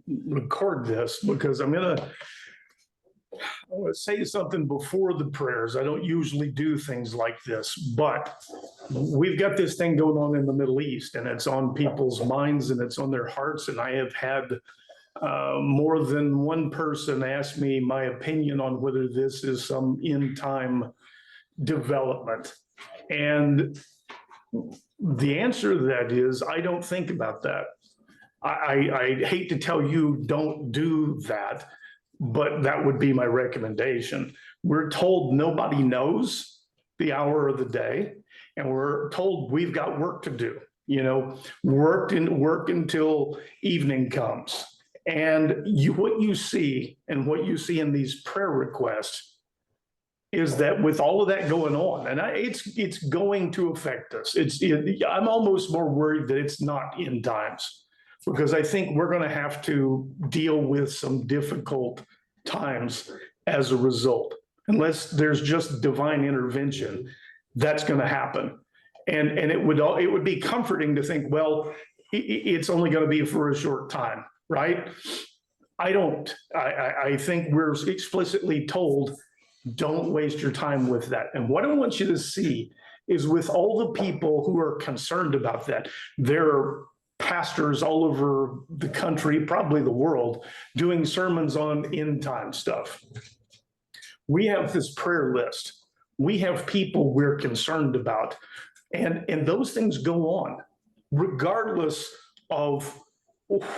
and record this because I want to say something before the prayers. I don't usually do things like this, but we've got this thing going on in the Middle East, and it's on people's minds and it's on their hearts. And I have had more than one person ask me my opinion on whether this is some end time development. And the answer to that is, I don't think about that. I hate to tell you don't do that, but that would be my recommendation. We're told nobody knows the hour of the day, and we're told we've got work to do, work until evening comes. And what you see in these prayer requests is that with all of that going on, and it's going to affect us. I'm almost more worried that it's not end times, because I think we're going to have to deal with some difficult times as a result. Unless there's just divine intervention, that's going to happen. And it would be comforting to think, well, it's only going to be for a short time, right? I think we're explicitly told, don't waste your time with that. And what I want you to see is, with all the people who are concerned about that, there are pastors all over the country, probably the world, doing sermons on end time stuff. We have this prayer list. We have people we're concerned about. And those things go on, regardless of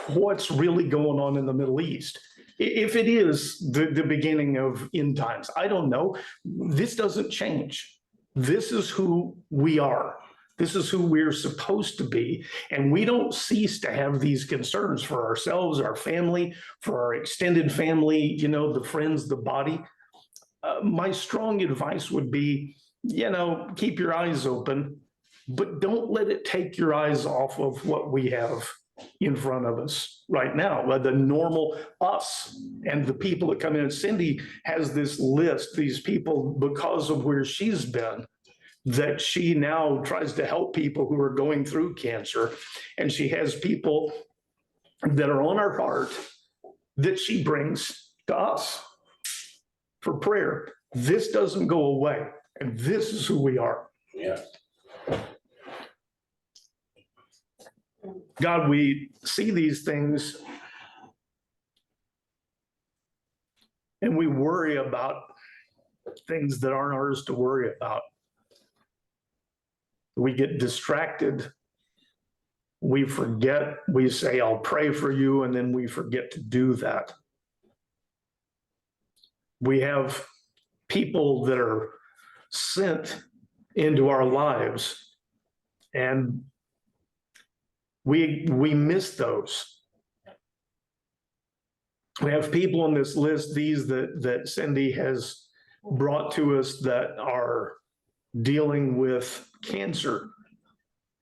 what's really going on in the Middle East. If it is the beginning of end times, I don't know. This doesn't change. This is who we are. This is who we're supposed to be. And we don't cease to have these concerns for ourselves, our family, for our extended family, the friends, the body. My strong advice would be, keep your eyes open, but don't let it take your eyes off of what we have in front of us right now, the normal us and the people that come in. Cindy has this list, these people, because of where she's been, that she now tries to help people who are going through cancer. And she has people that are on her heart that she brings to us for prayer. This doesn't go away, and this is who we are. Yeah. God, we see these things and we worry about things that aren't ours to worry about. We get distracted. We forget. We say, I'll pray for you, and then we forget to do that. We have people that are sent into our lives, and we miss those. We have people on this list, these that Cindy has brought to us, that are dealing with cancer,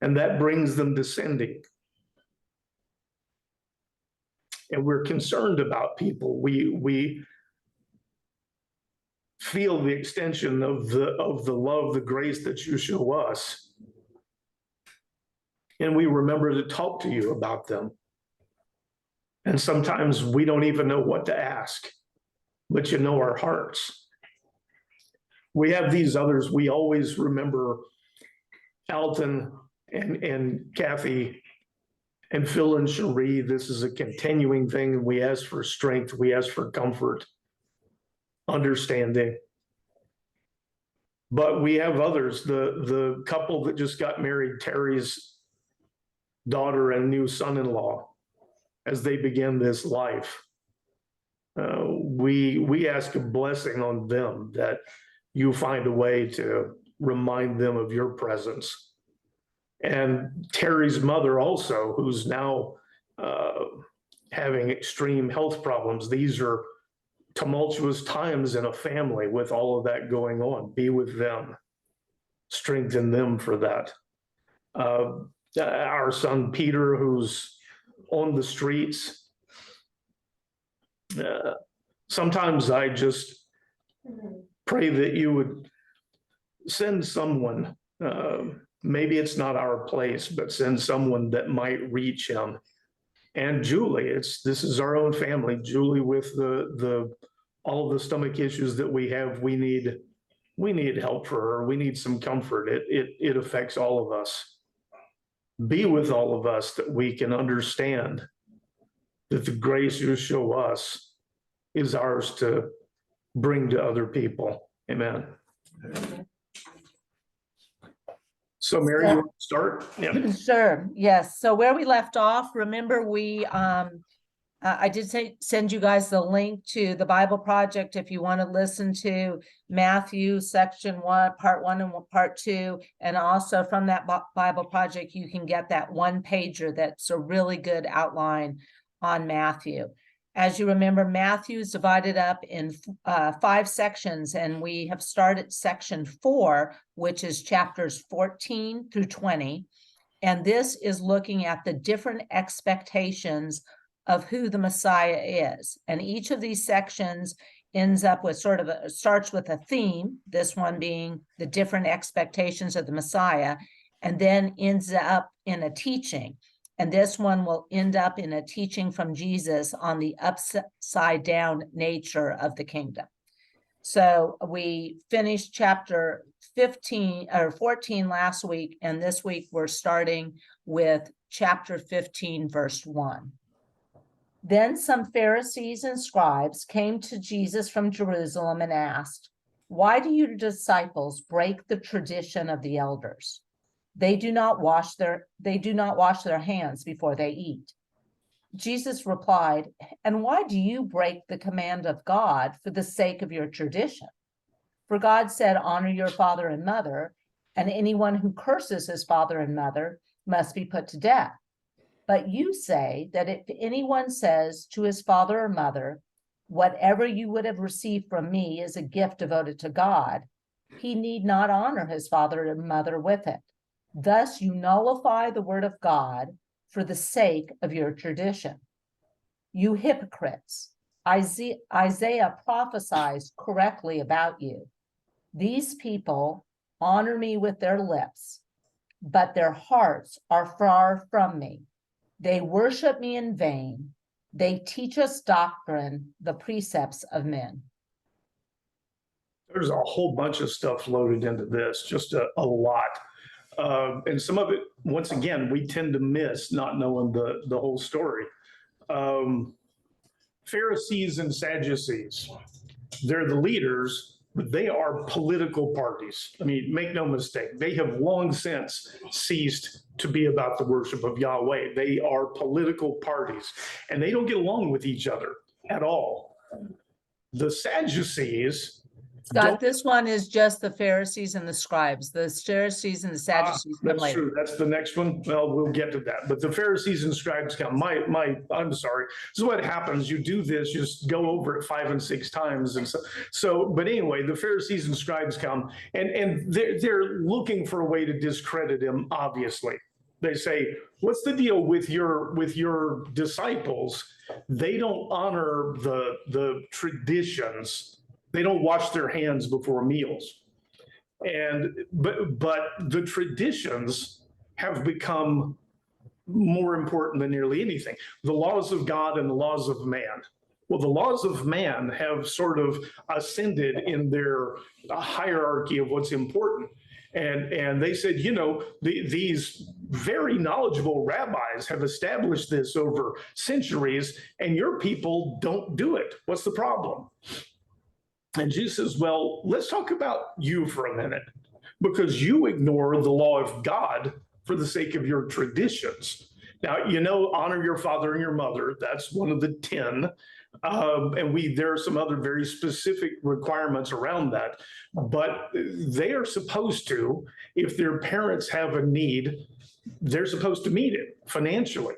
and that brings them to Cindy. And we're concerned about people. We feel the extension of the love, the grace that you show us. And we remember to talk to you about them. And sometimes we don't even know what to ask, but you know our hearts. We have these others. We always remember Alton and Kathy and Phil and Cherie. This is a continuing thing. We ask for strength. We ask for comfort, understanding. But we have others, the couple that just got married, Terry's daughter and new son-in-law, as they begin this life. We ask a blessing on them, that you find a way to remind them of your presence. And Terry's mother also, who's now having extreme health problems. These are tumultuous times in a family with all of that going on. Be with them, strengthen them for that. Our son Peter, who's on the streets. Sometimes I just pray that you would send someone, maybe it's not our place, but send someone that might reach him and Julie. This is our own family. Julie with the all of the stomach issues that we have. We need help for her. We need some comfort. It affects all of us. Be with all of us that we can understand that the grace you show us is ours to bring to other people. Amen. So Mary, you want to start? Yeah. Sure. Yes. So where we left off, remember I did send you guys the link to the Bible Project if you want to listen to Matthew section 1, part 1 and part 2. And also from that Bible Project, you can get that one pager that's a really good outline on Matthew. As you remember, Matthew is divided up in 5 sections, and we have started section 4, which is chapters 14 through 20. And this is looking at the different expectations of who the Messiah is. And each of these sections ends up with starts with a theme, this one being the different expectations of the Messiah, and then ends up in a teaching. And this one will end up in a teaching from Jesus on the upside down nature of the kingdom. So we finished chapter 15 or 14 last week, and this week we're starting with chapter 15, verse 1. Then some Pharisees and scribes came to Jesus from Jerusalem and asked, "Why do your disciples break the tradition of the elders? They do not wash their hands before they eat." Jesus replied, "And why do you break the command of God for the sake of your tradition? For God said, 'Honor your father and mother,' and anyone who curses his father and mother must be put to death. But you say that if anyone says to his father or mother, 'Whatever you would have received from me is a gift devoted to God,' he need not honor his father and mother with it. Thus you nullify the word of God for the sake of your tradition. You hypocrites, Isaiah prophesies correctly about you. These people honor me with their lips, but their hearts are far from me. They worship me in vain. They teach us doctrine, the precepts of men." There's a whole bunch of stuff loaded into this, just a lot. And some of it, once again, we tend to miss not knowing the whole story. Pharisees and Sadducees, they're the leaders, but they are political parties. I mean, make no mistake, they have long since ceased to be about the worship of Yahweh. They are political parties, and they don't get along with each other at all. The Sadducees, Scott, this one is just the Pharisees and the scribes. The Pharisees and the Sadducees come that's later. true. That's the next one. Well, we'll get to that. But the Pharisees and scribes come. I'm sorry. This is what happens. You do this, you just go over it 5 and 6 times. And but anyway, the Pharisees and scribes come, and they're looking for a way to discredit him, obviously. They say, "What's the deal with your disciples? They don't honor the traditions. They don't wash their hands before meals." But the traditions have become more important than nearly anything. The laws of God and the laws of man. Well, the laws of man have sort of ascended in their hierarchy of what's important. And they said, these very knowledgeable rabbis have established this over centuries, and your people don't do it. What's the problem? And Jesus says, well, let's talk about you for a minute, because you ignore the law of God for the sake of your traditions. Now, honor your father and your mother. That's one of the 10. And there are some other very specific requirements around that. But they are supposed to, if their parents have a need, they're supposed to meet it financially.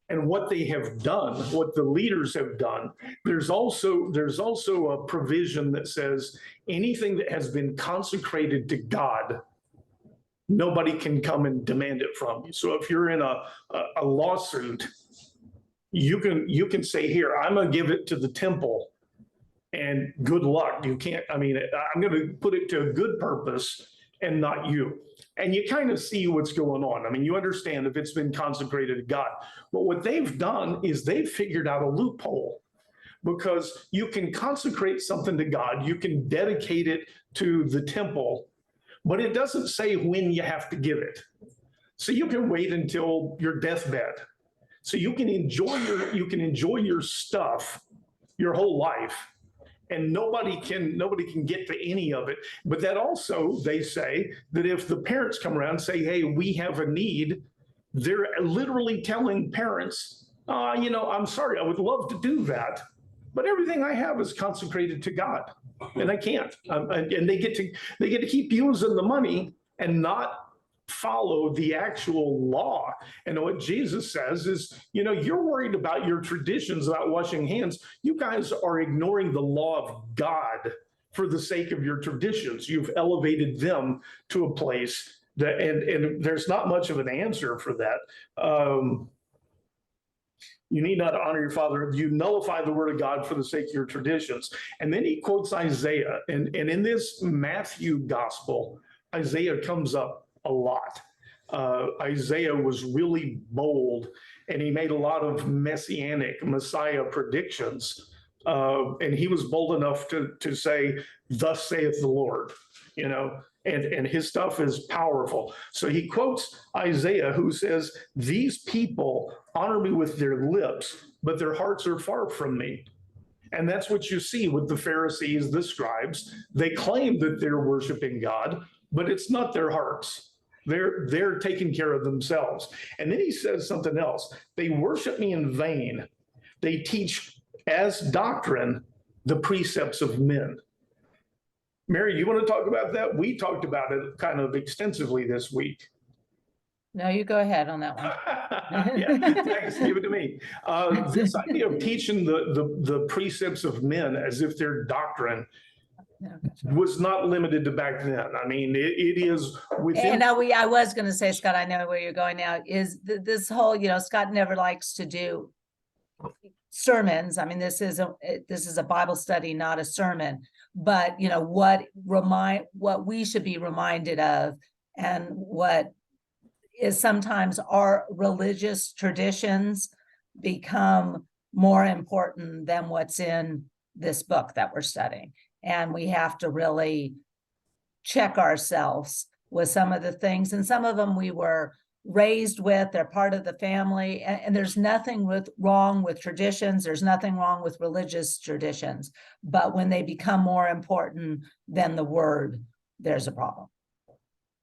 And what they have done, what the leaders have done, there's also a provision that says anything that has been consecrated to God, nobody can come and demand it from you. So if you're in a lawsuit, you can say, here, I'm going to give it to the temple, and good luck. You can't. I mean, I'm going to put it to a good purpose and not you. And you kind of see what's going on. I mean, you understand if it's been consecrated to God. But what they've done is they've figured out a loophole, because you can consecrate something to God, you can dedicate it to the temple, but it doesn't say when you have to give it. So you can wait until your deathbed. So you can enjoy your stuff your whole life, and nobody can get to any of it. But that also, they say that if the parents come around and say, hey, we have a need, they're literally telling parents, I'm sorry, I would love to do that, but everything I have is consecrated to God, and I can't. And they get to keep using the money and not follow the actual law. And what Jesus says is, you're worried about your traditions about washing hands. You guys are ignoring the law of God for the sake of your traditions. You've elevated them to a place that, and there's not much of an answer for that. You need not honor your father. You nullify the word of God for the sake of your traditions. And then he quotes Isaiah. And in this Matthew gospel, Isaiah comes up a lot. Isaiah was really bold, and he made a lot of messianic Messiah predictions. And he was bold enough to say, thus saith the Lord, and his stuff is powerful. So he quotes Isaiah, who says, these people honor me with their lips, but their hearts are far from me. And that's what you see with the Pharisees, the scribes. They claim that they're worshiping God, but it's not their hearts. They're taking care of themselves. And then he says something else. They worship me in vain. They teach as doctrine the precepts of men. Mary, you want to talk about that? We talked about it kind of extensively this week. No, you go ahead on that one. Yeah, thanks. Give it to me. This idea of teaching the precepts of men as if they're doctrine was not limited to back then. I mean, it is within. And I was going to say, Scott, I know where you're going now, is this whole, Scott never likes to do sermons. I mean, this is a Bible study, not a sermon, but what we should be reminded of, and what is sometimes our religious traditions become more important than what's in this book that we're studying. And we have to really check ourselves with some of the things. And some of them we were raised with, they're part of the family. And there's nothing wrong with traditions. There's nothing wrong with religious traditions. But when they become more important than the word, there's a problem.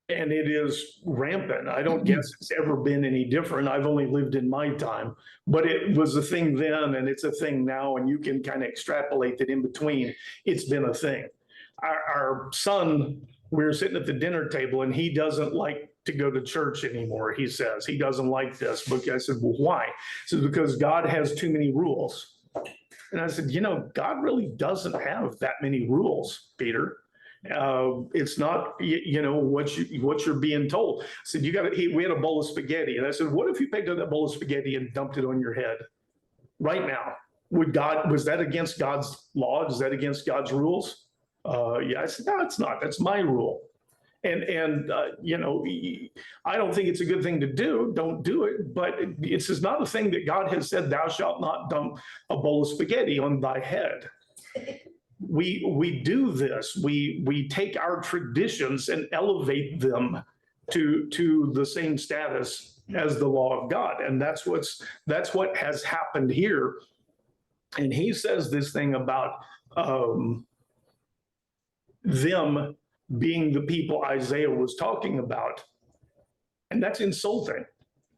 And it is rampant. I don't guess it's ever been any different. I've only lived in my time, but it was a thing then, and it's a thing now, and you can kind of extrapolate that in between. It's been a thing. Our son, we were sitting at the dinner table, and he doesn't like to go to church anymore. He says he doesn't like this. But I said, well, why? He says, because God has too many rules. And I said, God really doesn't have that many rules, Peter. It's not, what you're being told. I said, we had a bowl of spaghetti. And I said, what if you picked up that bowl of spaghetti and dumped it on your head right now? Was that against God's law? Is that against God's rules? Yeah, I said, no, it's not. That's my rule. And I don't think it's a good thing to do. Don't do it. But it's just not a thing that God has said, thou shalt not dump a bowl of spaghetti on thy head. We do this. We take our traditions and elevate them to the same status as the law of God, and that's what has happened here. And he says this thing about them being the people Isaiah was talking about, and that's insulting.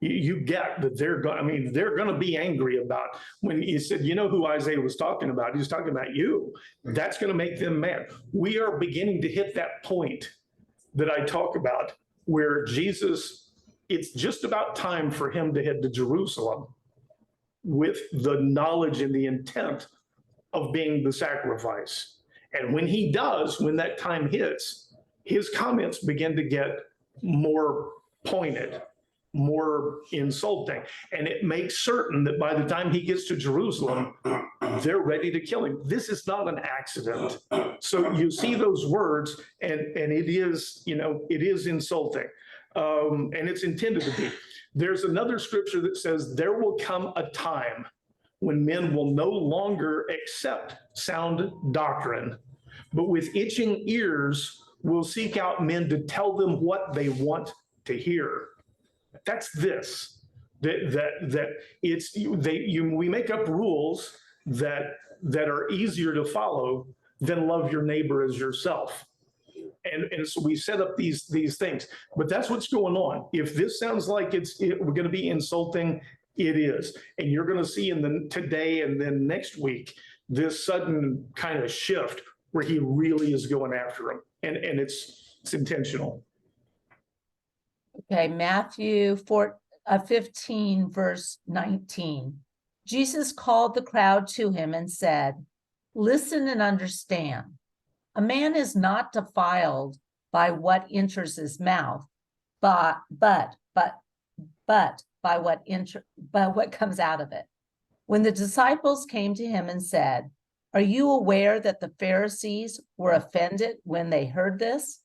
You get that they're going to be angry about when he said, who Isaiah was talking about? He was talking about you. That's going to make them mad. We are beginning to hit that point that I talk about where Jesus, it's just about time for him to head to Jerusalem with the knowledge and the intent of being the sacrifice. And when he does, when that time hits, his comments begin to get more pointed, more insulting. And it makes certain that by the time he gets to Jerusalem, they're ready to kill him. This is not an accident. So you see those words, and it is, it is insulting. And it's intended to be. There's another scripture that says, there will come a time when men will no longer accept sound doctrine, but with itching ears will seek out men to tell them what they want to hear. That's this. We make up rules that are easier to follow than love your neighbor as yourself. And so we set up these things, but that's what's going on. If this sounds like we're going to be insulting, it is. And you're going to see today and then next week, this sudden kind of shift where he really is going after him. And it's intentional. Okay, Matthew 15, verse 19. Jesus called the crowd to him and said, "Listen and understand. A man is not defiled by what enters his mouth, but by what comes out of it." When the disciples came to him and said, "Are you aware that the Pharisees were offended when they heard this?"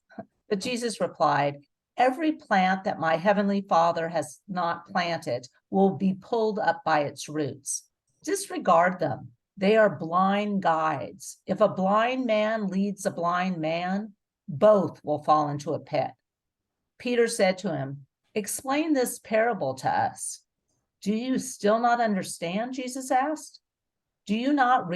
But Jesus replied, "Every plant that my heavenly Father has not planted will be pulled up by its roots. Disregard them. They are blind guides. If a blind man leads a blind man, both will fall into a pit." Peter said to him, "Explain this parable to us." "Do you still not understand?" Jesus asked. Do you not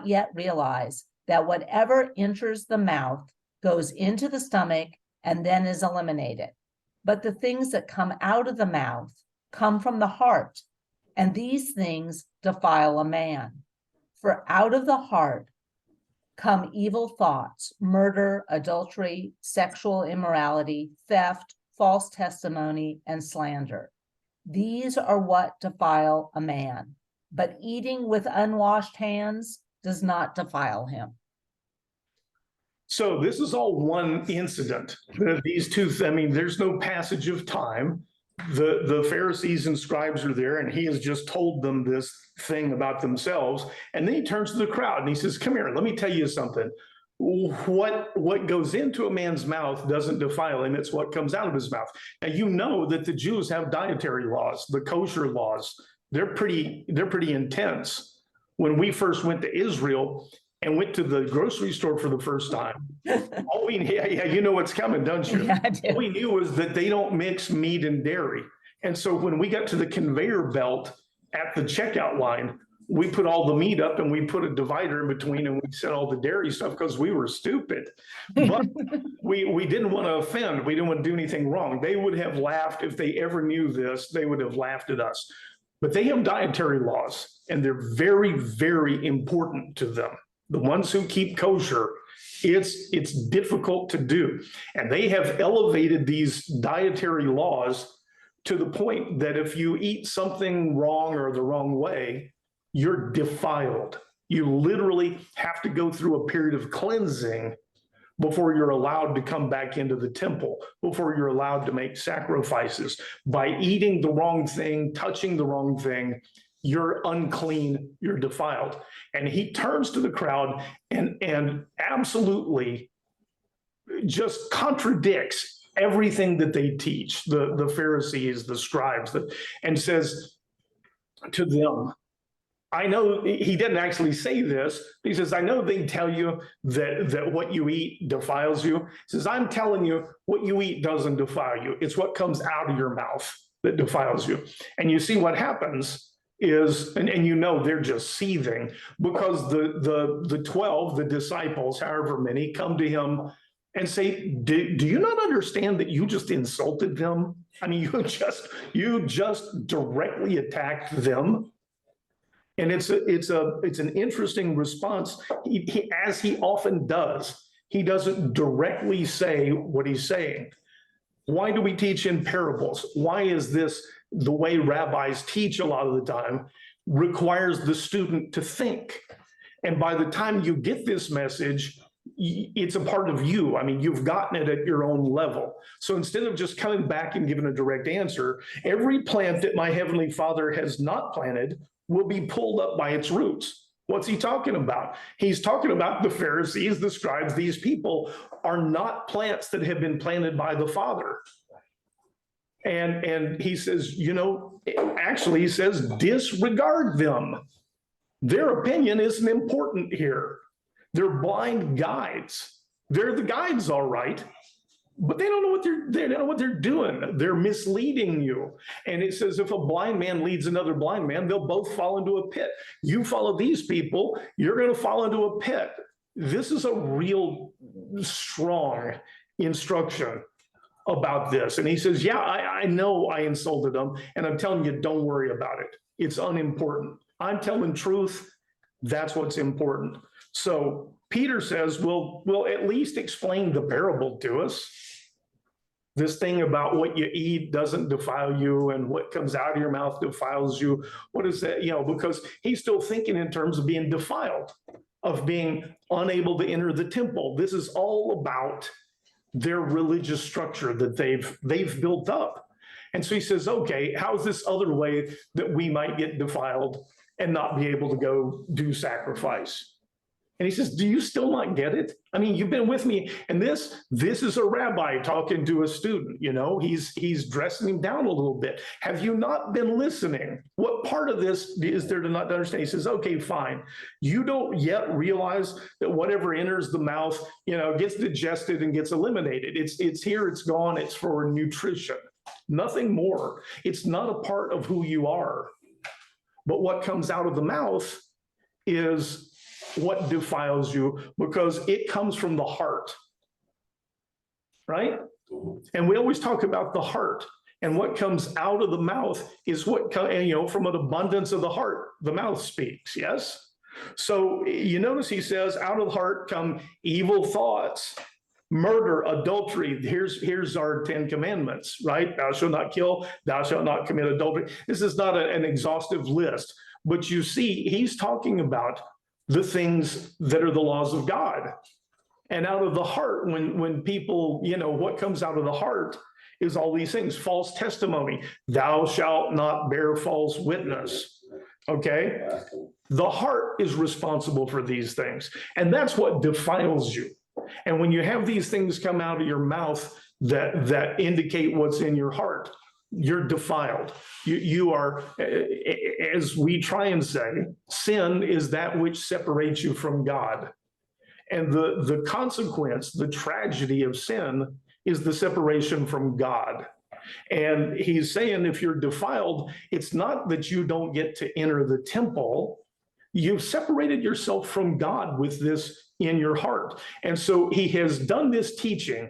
yet realize that whatever enters the mouth goes into the stomach and then is eliminated? But the things that come out of the mouth come from the heart, and these things defile a man. For out of the heart come evil thoughts, murder, adultery, sexual immorality, theft, false testimony, and slander. These are what defile a man, but eating with unwashed hands does not defile him. So this is all one incident. These two, there's no passage of time. The Pharisees and scribes are there, and he has just told them this thing about themselves. And then he turns to the crowd and he says, "Come here, let me tell you something. What goes into a man's mouth doesn't defile him. It's what comes out of his mouth." Now, you know that the Jews have dietary laws, the kosher laws. They're pretty intense. When we first went to Israel and went to the grocery store for the first time, you know what's coming, don't you? Yeah, I do. All we knew was that they don't mix meat and dairy. And so when we got to the conveyor belt at the checkout line, we put all the meat up and we put a divider in between and we set all the dairy stuff because we were stupid. But we didn't want to offend. We didn't want to do anything wrong. They would have laughed if they ever knew this. They would have laughed at us. But they have dietary laws, and they're very, very important to them. The ones who keep kosher, it's difficult to do. And they have elevated these dietary laws to the point that if you eat something wrong or the wrong way, you're defiled. You literally have to go through a period of cleansing before you're allowed to come back into the temple, before you're allowed to make sacrifices. By eating the wrong thing, touching the wrong thing, you're unclean, you're defiled. And he turns to the crowd and absolutely just contradicts everything that they teach, the Pharisees, the scribes, and says to them, I know, he didn't actually say this. He says, I know they tell you that what you eat defiles you. He says, I'm telling you, what you eat doesn't defile you. It's what comes out of your mouth that defiles you. And you see what happens is, and you know they're just seething, because the 12, the disciples, however many, come to him and say, do you not understand that you just insulted them? I mean, you just directly attacked them. And it's an interesting response. He, as he often does, he doesn't directly say what he's saying. Why do we teach in parables? Why is this the way rabbis teach a lot of the time? Requires the student to think. And by the time you get this message, it's a part of you. I mean, you've gotten it at your own level. So instead of just coming back and giving a direct answer, every plant that my heavenly Father has not planted will be pulled up by its roots. What's he talking about? He's talking about the Pharisees, the scribes. These people are not plants that have been planted by the Father. And he says, actually he says, disregard them. Their opinion isn't important here. They're blind guides. They're the guides, all right, but they don't know what they're doing. They're misleading you. And it says, if a blind man leads another blind man, they'll both fall into a pit. You follow these people, you're going to fall into a pit. This is a real strong instruction about this. And he says, yeah, I know I insulted them, and I'm telling you, don't worry about it. It's unimportant. I'm telling truth. That's what's important. So Peter says, well, at least explain the parable to us. This thing about what you eat doesn't defile you, and what comes out of your mouth defiles you. What is that? Because he's still thinking in terms of being defiled, of being unable to enter the temple. This is all about their religious structure that they've built up. And so he says, okay, how's this other way that we might get defiled and not be able to go do sacrifice? And he says, do you still not get it? I mean, you've been with me, and this is a rabbi talking to a student, he's dressing him down a little bit. Have you not been listening? What part of this is there to not understand? He says, okay, fine. You don't yet realize that whatever enters the mouth, gets digested and gets eliminated. It's here, it's gone, it's for nutrition, nothing more. It's not a part of who you are. But what comes out of the mouth is what defiles you, because it comes from the heart, right? And we always talk about the heart, and what comes out of the mouth is what, from an abundance of the heart, the mouth speaks, yes? So you notice he says, out of the heart come evil thoughts, murder, adultery. Here's our 10 commandments, right? Thou shalt not kill, thou shalt not commit adultery. This is not an exhaustive list, but you see, he's talking about the things that are the laws of God. And out of the heart, when people, what comes out of the heart is all these things. False testimony, thou shalt not bear false witness. Okay? The heart is responsible for these things. And that's what defiles you. And when you have these things come out of your mouth that indicate what's in your heart, you're defiled. You are, as we try and say, sin is that which separates you from God. And the consequence, the tragedy of sin is the separation from God. And he's saying, if you're defiled, it's not that you don't get to enter the temple. You've separated yourself from God with this in your heart. And so he has done this teaching.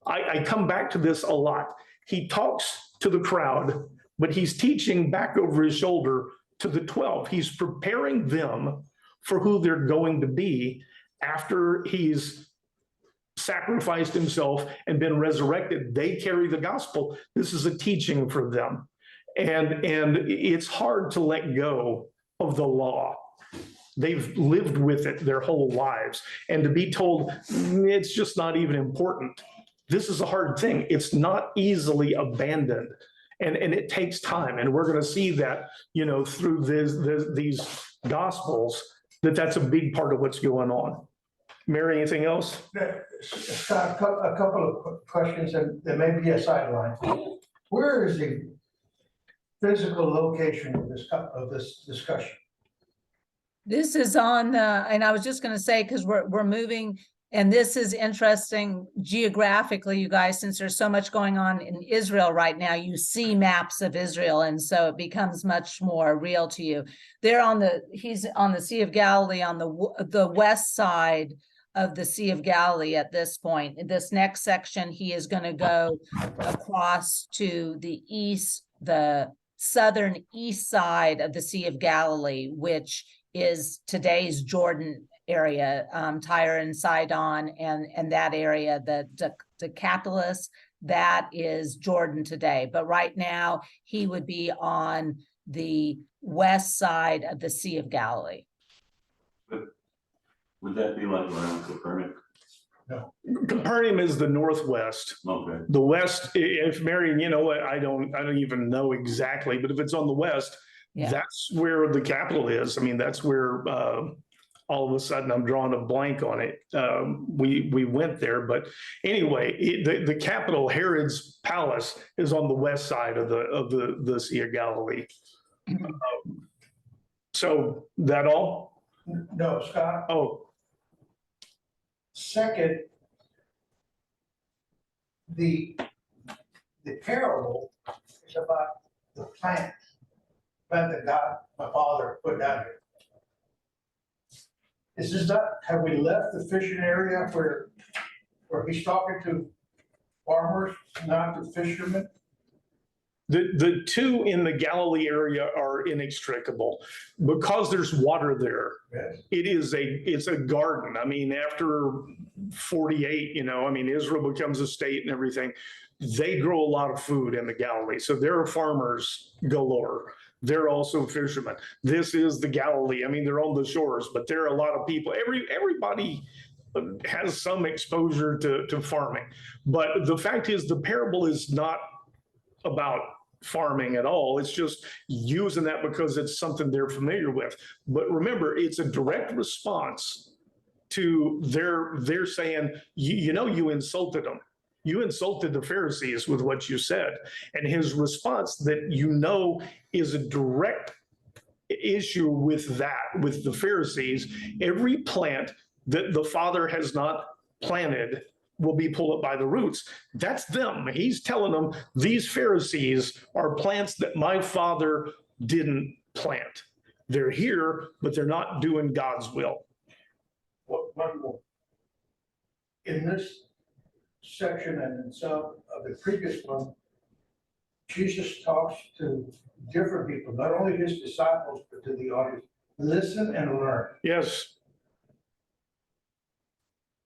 I come back to this a lot. He talks to the crowd, but he's teaching back over his shoulder to the 12. He's preparing them for who they're going to be after he's sacrificed himself and been resurrected. They carry the gospel. This is a teaching for them. And it's hard to let go of the law. They've lived with it their whole lives. And to be told it's just not even important. This is a hard thing. It's not easily abandoned. And it takes time. And we're going to see that, through these gospels, that's a big part of what's going on. Mary, anything else? Scott, a couple of questions, and there may be a sideline. Where is the physical location of this discussion? This is on and I was just going to say, because we're moving, and this is interesting geographically, you guys, since there's so much going on in Israel right now, you see maps of Israel, and so it becomes much more real to you. He's on the Sea of Galilee, on the west side of the Sea of Galilee at this point. In this next section, he is going to go across to the southern east side of the Sea of Galilee, which is today's Jordan area, Tyre and Sidon, and that area, the Decapolis, that is Jordan today. But right now, he would be on the west side of the Sea of Galilee. Would that be like around Copernic? No. Capernaum is the northwest. Okay. The west, if Marion, you know, I don't even know exactly, but if it's on the west, Yeah. that's where the capital is. I mean, that's where, all of a sudden I'm drawing a blank on it. We went there, but anyway, the capital, Herod's palace, is on the west side of the Sea of Galilee. So that all? No, Scott, Oh, second, the parable is about the plant that God, my father, put down here. Is this not, have we left the fishing area where he's talking to farmers, not to fishermen? the two in the Galilee area are inextricable because there's water there. Yes. It's a garden. I mean, after 48, you know, I mean, Israel becomes a state and everything. They grow a lot of food in the Galilee. So there are farmers galore. They're also fishermen. This is the Galilee. I mean, they're on the shores, but there are a lot of people. Everybody has some exposure to farming. But the fact is, the parable is not about farming at all. It's just using that because it's something they're familiar with. But remember, it's a direct response to their saying, you know, you insulted them. You insulted the Pharisees with what you said. And his response that you know is a direct issue with that, with the Pharisees. Every plant that the Father has not planted will be pulled up by the roots. That's them. He's telling them these Pharisees are plants that my Father didn't plant. They're here, but they're not doing God's will. One more. In this section and in some of the previous one, Jesus talks to different people, not only his disciples, but to the audience. Listen and learn. Yes,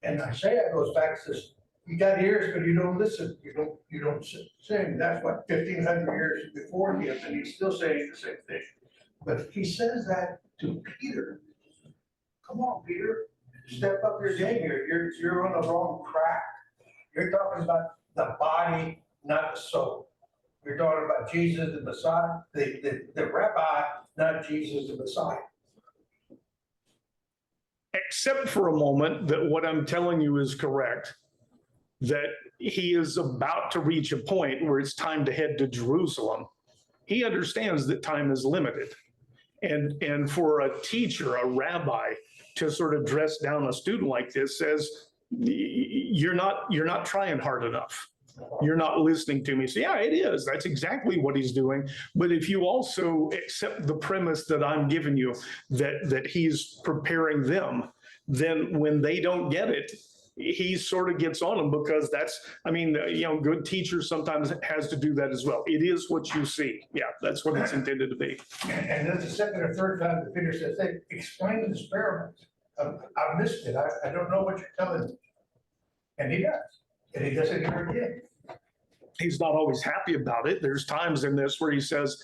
And Isaiah goes back and says, you got ears, but you don't listen. You don't sing. That's what 1,500 years before him, and he's still saying the same thing. But he says that to Peter. Come on, Peter, step up your game here. You're on the wrong track. You're talking about the body, not the soul. You're talking about Jesus the Messiah, the rabbi, not Jesus the Messiah. except for a moment that what I'm telling you is correct, that he is about to reach a point where it's time to head to Jerusalem. He understands that time is limited. And for a teacher, a rabbi, to sort of dress down a student like this says, you're not trying hard enough. You're not listening to me. So yeah, it is. That's exactly what he's doing. But if you also accept the premise that I'm giving you, that he's preparing them, then when they don't get it, he sort of gets on them, because that's, I mean, good teachers sometimes has to do that as well. It is what you see. Yeah, that's what it's intended to be. And then the second or third time that Peter says, hey, explain this parable. I missed it. I don't know what you're telling me. And he does. And he does it here again. He's not always happy about it. There's times in this where he says,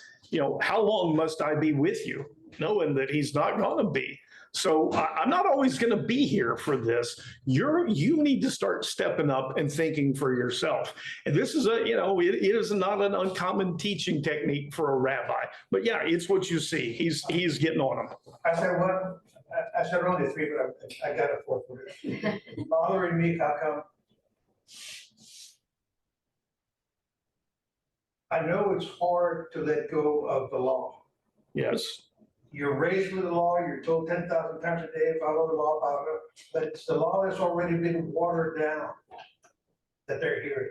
how long must I be with you? Knowing that he's not going to be. So I'm not always going to be here for this. You need to start stepping up and thinking for yourself. And this is it is not an uncommon teaching technique for a rabbi. But yeah, it's what you see. He's getting on them. I said only three, but I got a fourth one. Bothering me, how come? I know it's hard to let go of the law. Yes. You're raised with the law, you're told 10,000 times a day, follow the law, but it's the law that's already been watered down that they're hearing.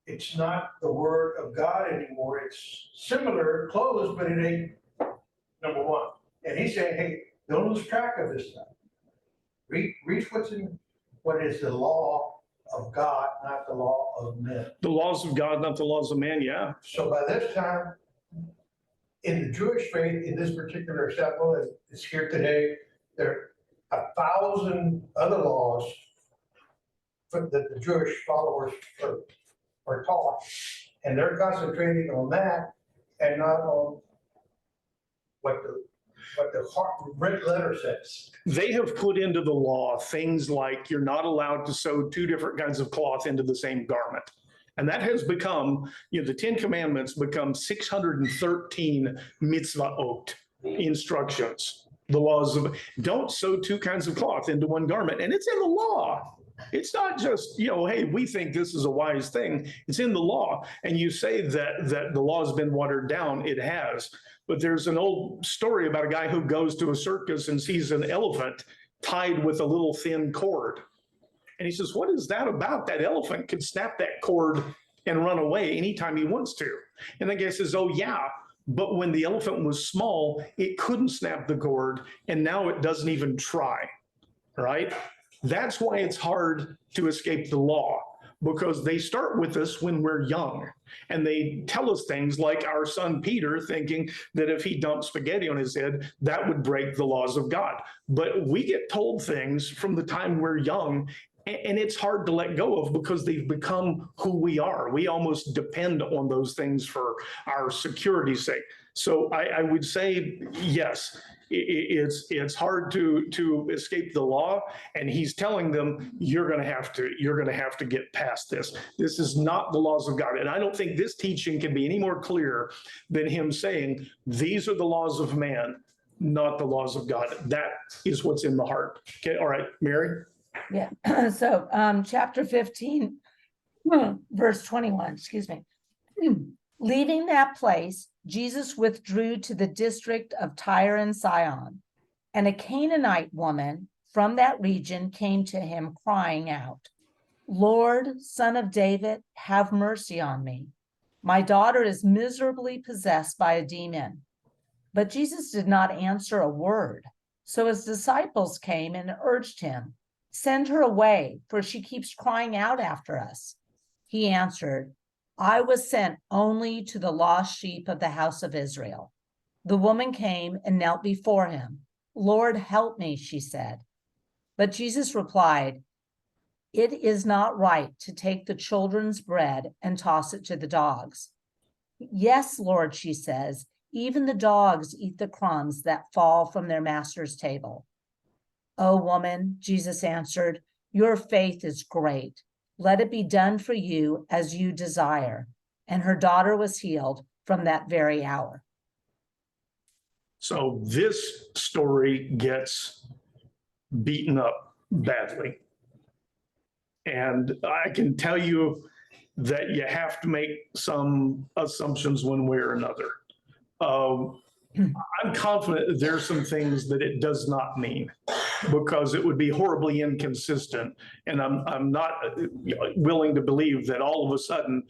It's not the word of God anymore. It's similar, close, but it ain't number one. And he's saying, hey, don't lose track of this stuff. Read what is the law of God, not the law of men. The laws of God, not the laws of man. Yeah. So by this time, in the Jewish faith, in this particular example, it's here today, there are 1,000 other laws that the Jewish followers are taught, and they're concentrating on that and not on what what the red letter says. They have put into the law things like you're not allowed to sew two different kinds of cloth into the same garment. And that has become, the 10 Commandments become 613 mitzvahot, instructions. The laws of don't sew two kinds of cloth into one garment. And it's in the law. It's not just, hey, we think this is a wise thing. It's in the law. And you say that the law has been watered down. It has. But there's an old story about a guy who goes to a circus and sees an elephant tied with a little thin cord. And he says, what is that about? That elephant could snap that cord and run away anytime he wants to. And the guy says, oh, yeah. But when the elephant was small, it couldn't snap the cord. And now it doesn't even try. Right? That's why it's hard to escape the law, because they start with us when we're young. And they tell us things like our son Peter thinking that if he dumped spaghetti on his head, that would break the laws of God. But we get told things from the time we're young, and it's hard to let go of because they've become who we are. We almost depend on those things for our security's sake. So I would say, yes, it's hard to escape the law, and he's telling them you're going to have to get past this. This is not the laws of God, and I don't think this teaching can be any more clear than him saying these are the laws of man, not the laws of God. That is what's in the heart. Okay, all right, Mary. Yeah, so chapter 15, verse 21, excuse me. Leaving that place, Jesus withdrew to the district of Tyre and Sidon, and a Canaanite woman from that region came to him crying out, Lord, Son of David, have mercy on me. My daughter is miserably possessed by a demon. But Jesus did not answer a word. So his disciples came and urged him, send her away, for she keeps crying out after us. He answered, I was sent only to the lost sheep of the house of Israel. The woman came and knelt before him. Lord, help me, she said. But Jesus replied, it is not right to take the children's bread and toss it to the dogs. Yes, Lord, she says, even the dogs eat the crumbs that fall from their master's table. O woman, Jesus answered, your faith is great. Let it be done for you as you desire. And her daughter was healed from that very hour. So this story gets beaten up badly. And I can tell you that you have to make some assumptions one way or another. I'm confident that there's some things that it does not mean, because it would be horribly inconsistent. And I'm not willing to believe that all of a sudden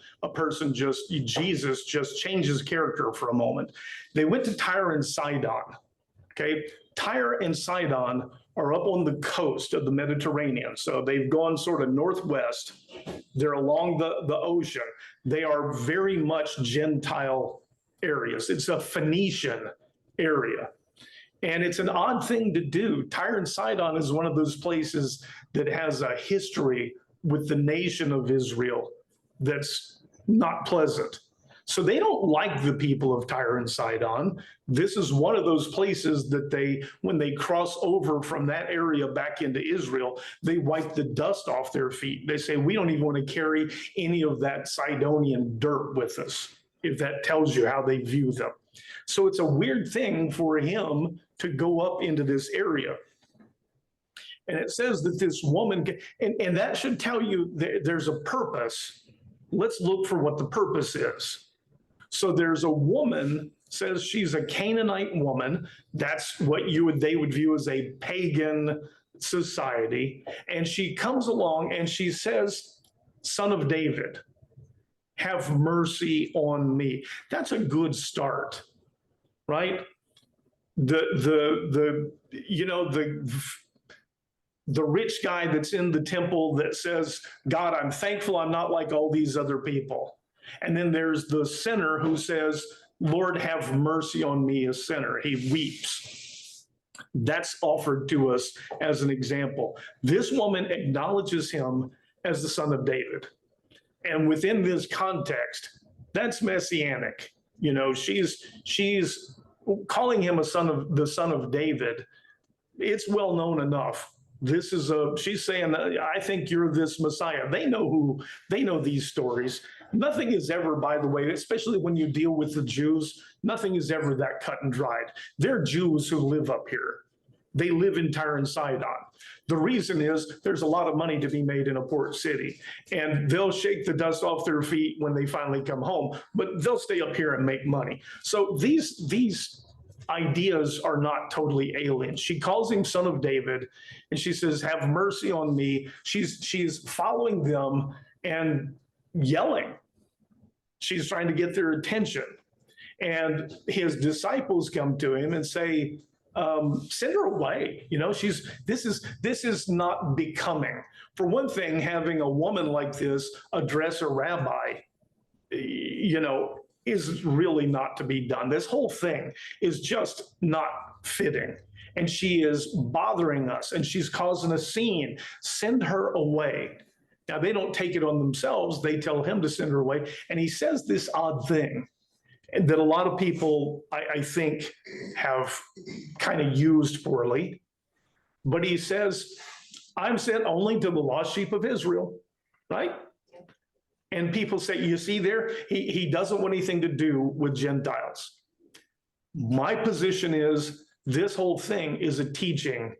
Jesus just changes character for a moment. They went to Tyre and Sidon. Okay, Tyre and Sidon are up on the coast of the Mediterranean. So they've gone sort of northwest. They're along the ocean. They are very much Gentile areas. It's a Phoenician area. And it's an odd thing to do. Tyre and Sidon is one of those places that has a history with the nation of Israel that's not pleasant. So they don't like the people of Tyre and Sidon. This is one of those places that when they cross over from that area back into Israel, they wipe the dust off their feet. They say, we don't even want to carry any of that Sidonian dirt with us, if that tells you how they view them. So it's a weird thing for him to go up into this area. And it says that this woman, and that should tell you there's a purpose. Let's look for what the purpose is. So there's a woman, says she's a Canaanite woman. That's what they would view as a pagan society. And she comes along and she says, Son of David, have mercy on me. That's a good start, right? The rich guy that's in the temple that says, God, I'm thankful I'm not like all these other people. And then there's the sinner who says, Lord, have mercy on me, a sinner. He weeps. That's offered to us as an example. This woman acknowledges him as the Son of David. And within this context, that's messianic. She's calling him the son of David, it's well known enough. She's saying, I think you're this Messiah. They know these stories. Nothing is ever, by the way, especially when you deal with the Jews, nothing is ever that cut and dried. They're Jews who live up here. They live in Tyre and Sidon. The reason is there's a lot of money to be made in a port city, and they'll shake the dust off their feet when they finally come home, but they'll stay up here and make money. So these ideas are not totally alien. She calls him son of David, and she says, have mercy on me. She's following them and yelling. She's trying to get their attention. And his disciples come to him and say, send her away. This is not becoming. For one thing, having a woman like this address a rabbi, is really not to be done. This whole thing is just not fitting. And she is bothering us, and she's causing a scene. Send her away. Now, they don't take it on themselves. They tell him to send her away. And he says this odd thing that a lot of people, I think, have kind of used poorly. But he says, I'm sent only to the lost sheep of Israel, right? And people say, you see there, he doesn't want anything to do with Gentiles. My position is this whole thing is a teaching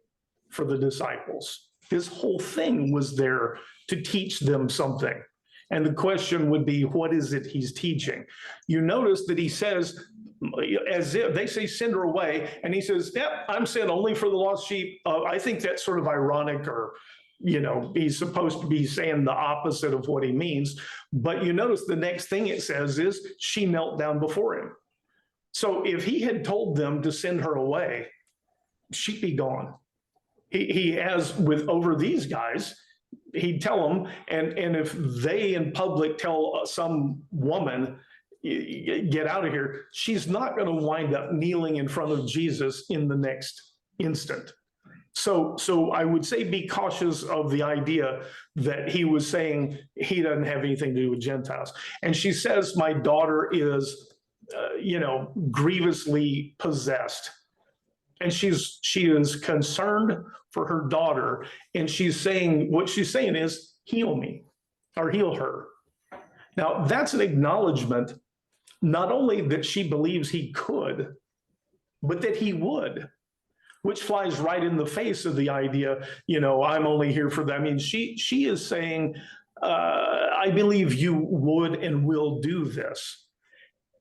for the disciples. This whole thing was there to teach them something. And the question would be, what is it he's teaching? You notice that he says, as if they say, send her away. And he says, yep, I'm sent only for the lost sheep. I think that's sort of ironic, or, he's supposed to be saying the opposite of what he means. But you notice the next thing it says is she knelt down before him. So if he had told them to send her away, she'd be gone. He has over these guys, he'd tell them, and if they in public tell some woman, get out of here, she's not going to wind up kneeling in front of Jesus in the next instant. So I would say be cautious of the idea that he was saying he doesn't have anything to do with Gentiles. And she says, my daughter is, grievously possessed. And she is concerned for her daughter. And what she's saying is, heal me, or heal her. Now, that's an acknowledgement, not only that she believes he could, but that he would, which flies right in the face of the idea, I'm only here for that. I mean, she is saying, I believe you would and will do this.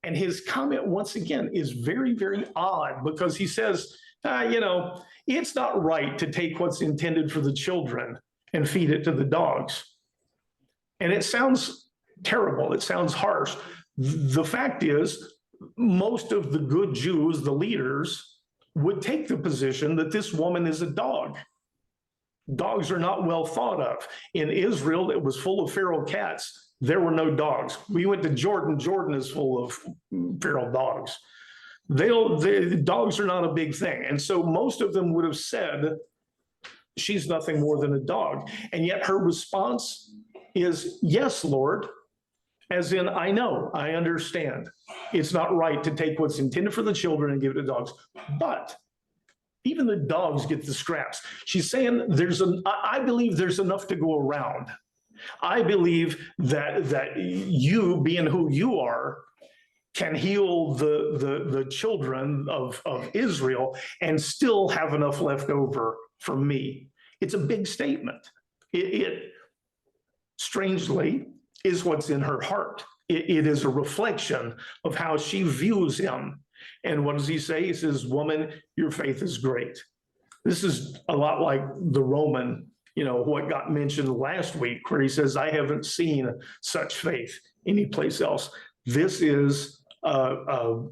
And his comment, once again, is very, very odd, because he says, it's not right to take what's intended for the children and feed it to the dogs. And it sounds terrible. It sounds harsh. The fact is, most of the good Jews, the leaders, would take the position that this woman is a dog. Dogs are not well thought of. In Israel, it was full of feral cats. There were no dogs. We went to Jordan. Jordan is full of feral dogs. The dogs are not a big thing. And so most of them would have said, she's nothing more than a dog. And yet her response is, yes, Lord, as in, I know, I understand. It's not right to take what's intended for the children and give it to dogs. But even the dogs get the scraps. She's saying I believe there's enough to go around. I believe that you, being who you are, can heal the children of Israel and still have enough left over for me. It's a big statement. It strangely is what's in her heart. It is a reflection of how she views him. And what does he say? He says, woman, your faith is great. This is a lot like the Roman, what got mentioned last week, where he says, I haven't seen such faith anyplace else. This is a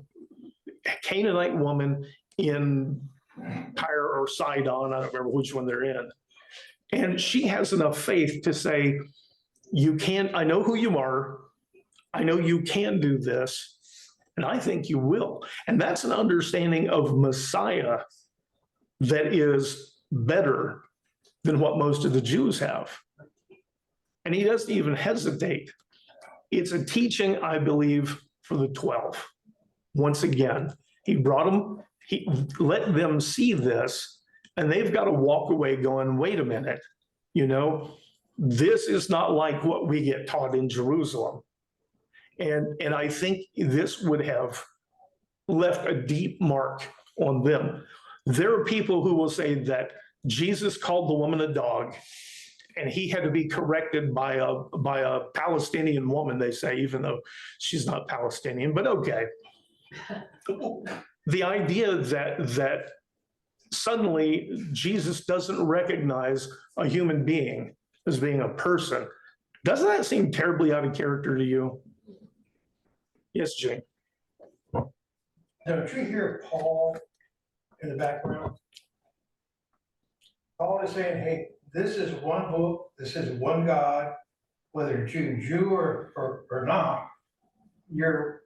Canaanite woman in Tyre or Sidon, I don't remember which one they're in. And she has enough faith to say, I know who you are. I know you can do this, and I think you will. And that's an understanding of Messiah that is better than what most of the Jews have. And he doesn't even hesitate. It's a teaching, I believe, for the 12. Once again, He brought them, he let them see this, and they've got to walk away going, wait a minute, this is not like what we get taught in Jerusalem. And I think this would have left a deep mark on them. There are people who will say that Jesus called the woman a dog, and he had to be corrected by a Palestinian woman, they say, even though she's not Palestinian, but okay. The idea that suddenly Jesus doesn't recognize a human being as being a person, doesn't that seem terribly out of character to you? Yes, Jane. Don't you hear Paul in the background? Paul is saying, hey, this is one book, this is one God, whether you're Jew or not, you're,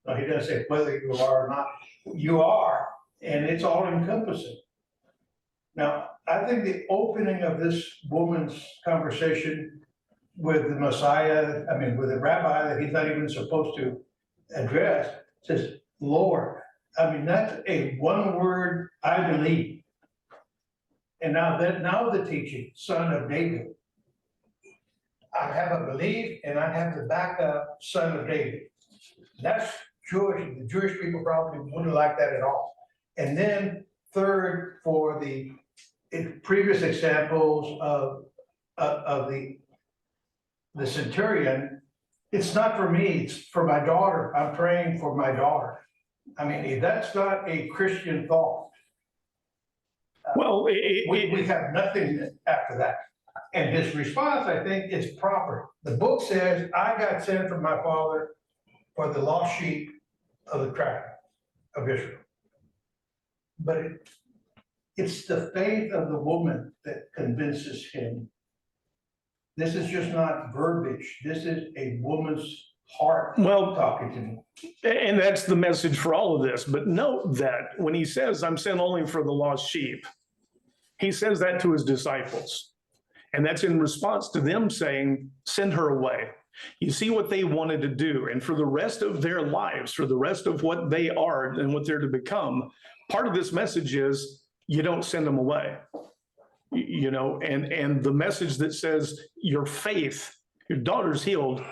no, he doesn't say whether you are or not, you are, and it's all encompassing. Now, I think the opening of this woman's conversation with the Messiah, with the rabbi that he's not even supposed to address, says, Lord. That's a one word, I believe. And now the teaching, son of David. I have a belief and I have the backup, son of David. That's Jewish. The Jewish people probably wouldn't like that at all. And then third, for the previous examples of the centurion, it's not for me, it's for my daughter. I'm praying for my daughter. If that's not a Christian thought, Well, we have nothing after that. And his response, I think, is proper. The book says, I got sent from my Father for the lost sheep of the tribe of Israel. But it's the faith of the woman that convinces him. This is just not verbiage. This is a woman's heart talking to me. And that's the message for all of this. But note that when he says, I'm sent only for the lost sheep, he says that to his disciples. And that's in response to them saying, send her away. You see what they wanted to do. And for the rest of their lives, for the rest of what they are and what they're to become, part of this message is you don't send them away. And the message that says your faith, your daughter's healed,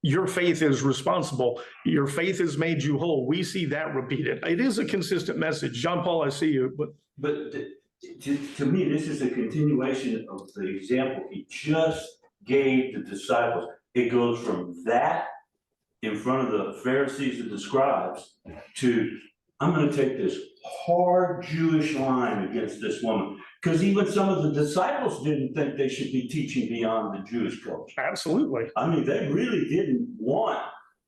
your faith is responsible. Your faith has made you whole. We see that repeated. It is a consistent message. John Paul, I see you, But to me, this is a continuation of the example he just gave the disciples. It goes from that in front of the Pharisees and the scribes to, I'm going to take this hard Jewish line against this woman. Because even some of the disciples didn't think they should be teaching beyond the Jewish culture. absolutely. They really didn't want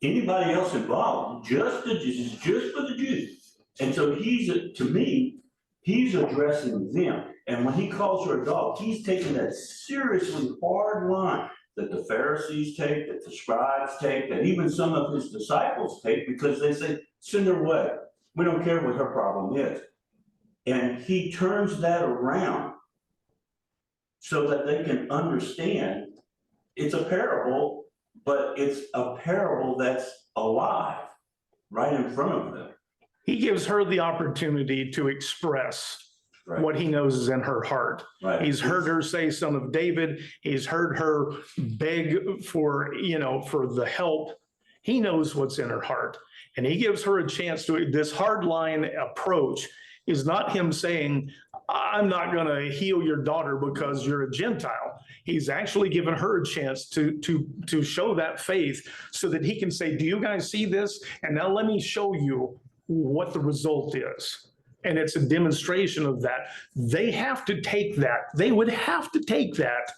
anybody else involved, just for the Jews. And so to me, he's addressing them. And when he calls her a dog, he's taking that seriously hard line that the Pharisees take, that the scribes take, that even some of his disciples take, because they say, send her away. We don't care what her problem is. And he turns that around so that they can understand it's a parable, but it's a parable that's alive right in front of them. He gives her the opportunity to express what he knows is in her heart. Right. He's heard her say, son of David. He's heard her beg for the help. He knows what's in her heart. And he gives her a chance to, this hard line approach is not him saying, I'm not going to heal your daughter because you're a Gentile. He's actually given her a chance to show that faith so that he can say, do you guys see this? And now let me show you what the result is. And it's a demonstration of that. They have to take that. They would have to take that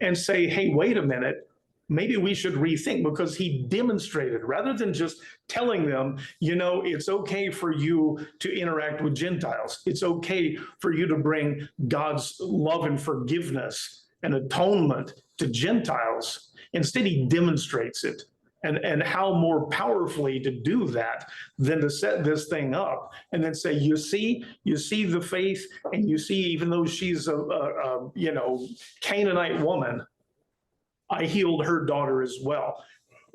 and say, hey, wait a minute. Maybe we should rethink, because he demonstrated, rather than just telling them, it's okay for you to interact with Gentiles. It's okay for you to bring God's love and forgiveness and atonement to Gentiles. Instead, he demonstrates it. And how more powerfully to do that than to set this thing up and then say, you see the faith, and you see, even though she's a Canaanite woman, I healed her daughter as well.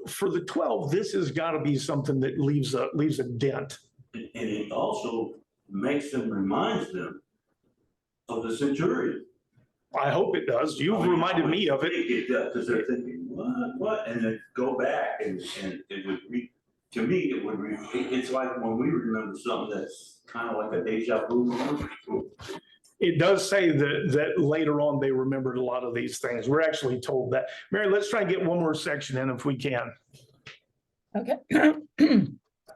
for the 12, this has got to be something that leaves a dent. And it also makes them, reminds them of the centurion. I hope it does. You've reminded me of it. It does, because they're thinking, what? And then go back and it would to me, it's like when we remember something that's kind of like a deja vu. It does say that later on they remembered a lot of these things. We're actually told that. Mary, let's try and get one more section in if we can. Okay.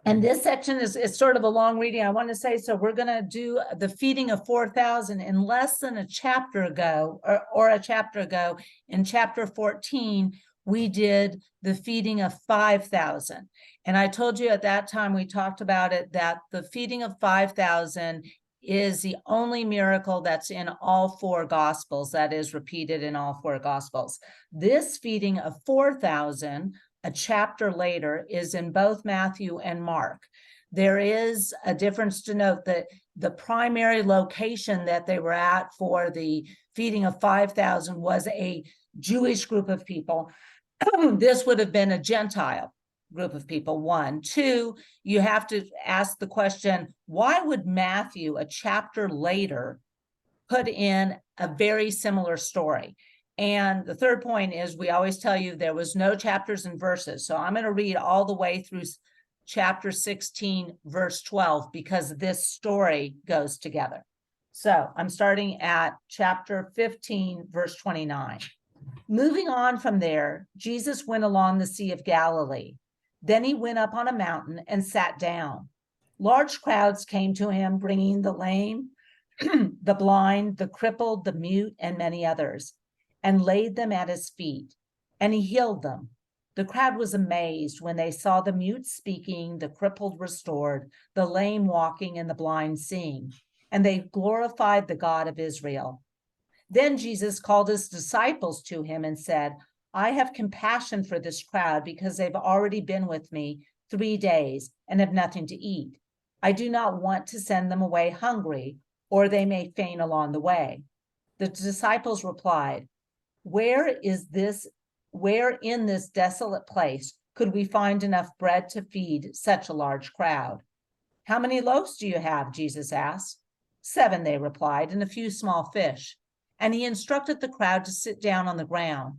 And this section is sort of a long reading. I want to say, so we're going to do the feeding of 4,000 in less than a chapter ago, or a chapter ago. In chapter 14, we did the feeding of 5,000. And I told you at that time, we talked about it, that the feeding of 5,000 is the only miracle that's in all four gospels, that is repeated in all four gospels. This feeding of 4,000, a chapter later, is in both Matthew and Mark. There is a difference to note that the primary location that they were at for the feeding of 5,000 was a Jewish group of people. This would have been a Gentile group of people, one. Two, you have to ask the question, why would Matthew, a chapter later, put in a very similar story? And the third point is, we always tell you there was no chapters and verses. So I'm going to read all the way through chapter 16, verse 12, because this story goes together. So I'm starting at chapter 15, verse 29. Moving on from there, Jesus went along the Sea of Galilee. Then he went up on a mountain and sat down. Large crowds came to him, bringing the lame, the blind, the crippled, the mute, and many others, and laid them at his feet, and he healed them. The crowd was amazed when they saw the mute speaking, the crippled restored, the lame walking, and the blind seeing, and they glorified the God of Israel. Then Jesus called his disciples to him and said, I have compassion for this crowd because they've already been with me 3 days and have nothing to eat. I do not want to send them away hungry, or they may faint along the way. The disciples replied, Where in this desolate place could we find enough bread to feed such a large crowd? How many loaves do you have? Jesus asked. 7, they replied, and a few small fish. And he instructed the crowd to sit down on the ground.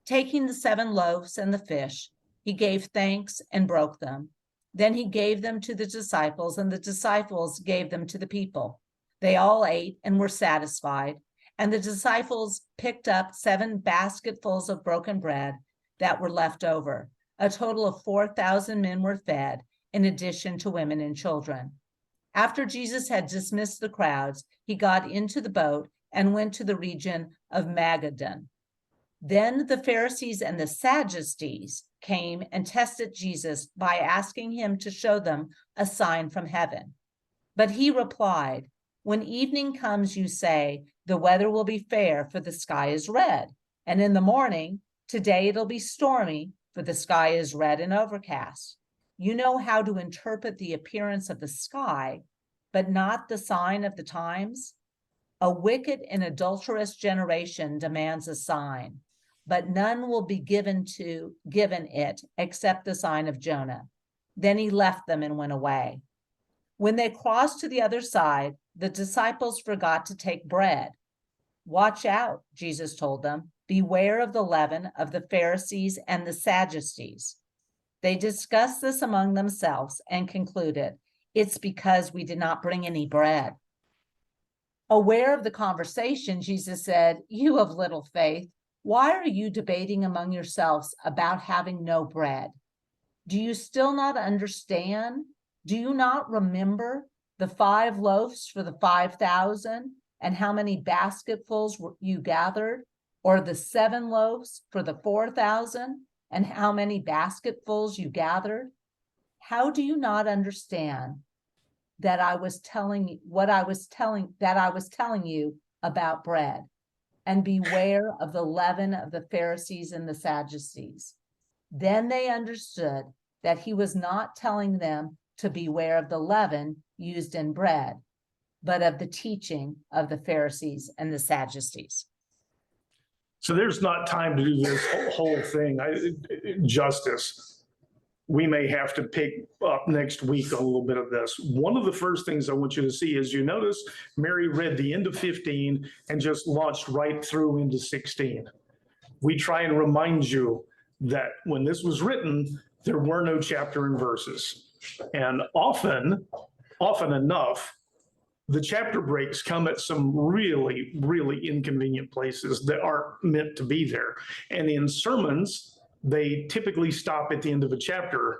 Taking the 7 loaves and the fish, he gave thanks and broke them. Then he gave them to the disciples, and the disciples gave them to the people. They all ate and were satisfied. And the disciples picked up 7 basketfuls of broken bread that were left over. A total of 4,000 men were fed, in addition to women and children. After Jesus had dismissed the crowds, he got into the boat and went to the region of Magadan. Then the Pharisees and the Sadducees came and tested Jesus by asking him to show them a sign from heaven. But he replied, When evening comes, you say, the weather will be fair, for the sky is red. And in the morning, today it'll be stormy, for the sky is red and overcast. You know how to interpret the appearance of the sky, but not the sign of the times. A wicked and adulterous generation demands a sign, but none will be given it except the sign of Jonah. Then he left them and went away. When they crossed to the other side, the disciples forgot to take bread. Watch out, Jesus told them. Beware of the leaven of the Pharisees and the Sadducees. They discussed this among themselves and concluded, it's because we did not bring any bread. Aware of the conversation, Jesus said, You of little faith, why are you debating among yourselves about having no bread? Do you still not understand? Do you not remember the 5 loaves for the 5,000 and how many basketfuls you gathered? Or the 7 loaves for the 4,000 and how many basketfuls you gathered? How do you not understand that I was telling you about bread? And beware of the leaven of the Pharisees and the Sadducees. Then they understood that he was not telling them to beware of the leaven used in bread, but of the teaching of the Pharisees and the Sadducees. So there's not time to do this whole thing. Justice. We may have to pick up next week a little bit of this. One of the first things I want you to see is, you notice Mary read the end of 15 and just launched right through into 16. We try and remind you that when this was written, there were no chapter and verses. And often enough, the chapter breaks come at some really, really inconvenient places that aren't meant to be there. And in sermons, they typically stop at the end of a chapter,